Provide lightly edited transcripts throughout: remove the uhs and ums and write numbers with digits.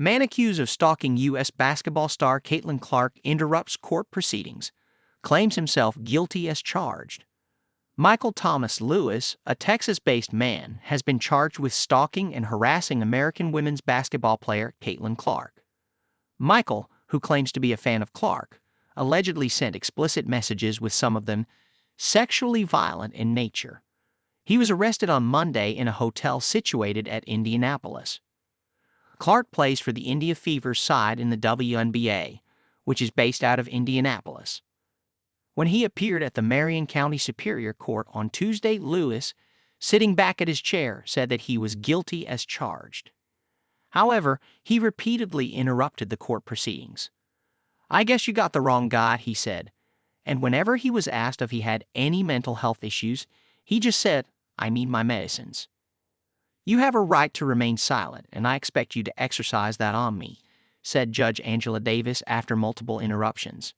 Man accused of stalking U.S. basketball star Caitlin Clark interrupts court proceedings, claims himself guilty as charged. Michael Thomas Lewis, a Texas-based man, has been charged with stalking and harassing American women's basketball player Caitlin Clark. Michael, who claims to be a fan of Clark, allegedly sent explicit messages, with some of them sexually violent in nature. He was arrested on Monday in a hotel situated at Indianapolis. Clark plays for the India Fever's side in the WNBA, which is based out of Indianapolis. When he appeared at the Marion County Superior Court on Tuesday, Lewis, sitting back at his chair, said that he was guilty as charged. However, he repeatedly interrupted the court proceedings. "I guess you got the wrong guy," he said. And whenever he was asked if he had any mental health issues, he just said, "I need my medicines." "You have a right to remain silent, and I expect you to exercise that on me," said Judge Angela Davis after multiple interruptions.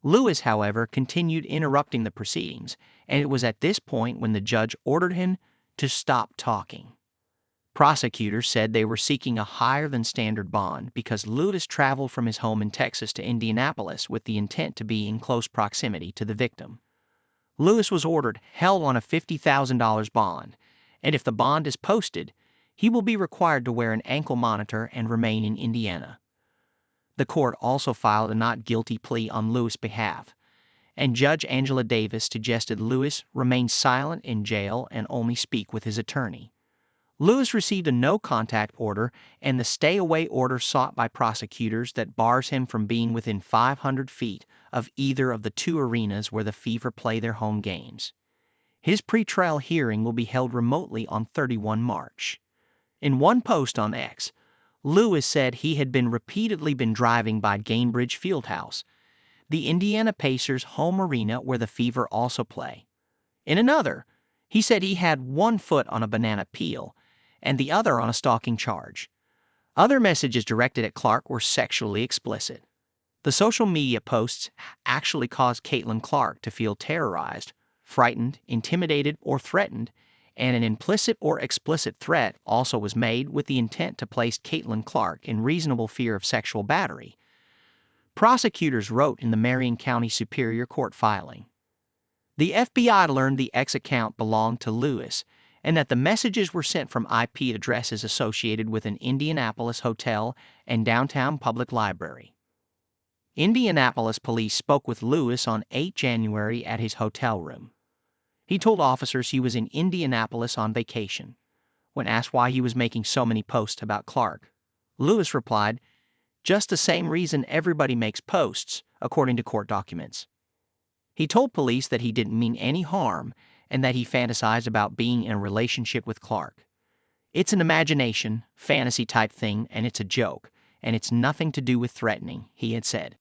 Lewis, however, continued interrupting the proceedings, and it was at this point when the judge ordered him to stop talking. Prosecutors said they were seeking a higher-than-standard bond because Lewis traveled from his home in Texas to Indianapolis with the intent to be in close proximity to the victim. Lewis was held on a $50,000 bond, and if the bond is posted, he will be required to wear an ankle monitor and remain in Indiana. The court also filed a not guilty plea on Lewis' behalf, and Judge Angela Davis suggested Lewis remain silent in jail and only speak with his attorney. Lewis received a no-contact order and the stay-away order sought by prosecutors that bars him from being within 500 feet of either of the two arenas where the Fever play their home games. His pretrial hearing will be held remotely on 31 March. In one post on X, Lewis said he had repeatedly been driving by Gainbridge Fieldhouse, the Indiana Pacers' home arena where the Fever also play. In another, he said he had one foot on a banana peel and the other on a stalking charge. Other messages directed at Clark were sexually explicit. The social media posts actually caused Caitlin Clark to feel terrorized, frightened, intimidated, or threatened, and an implicit or explicit threat also was made with the intent to place Caitlin Clark in reasonable fear of sexual battery. Prosecutors wrote in the Marion County Superior Court filing. The FBI learned the X account belonged to Lewis and that the messages were sent from IP addresses associated with an Indianapolis hotel and downtown public library. Indianapolis police spoke with Lewis on 8 January at his hotel room. He told officers he was in Indianapolis on vacation. When asked why he was making so many posts about Clark, Lewis replied, "Just the same reason everybody makes posts," according to court documents. He told police that he didn't mean any harm and that he fantasized about being in a relationship with Clark. "It's an imagination, fantasy type thing, and it's a joke, and it's nothing to do with threatening," he had said.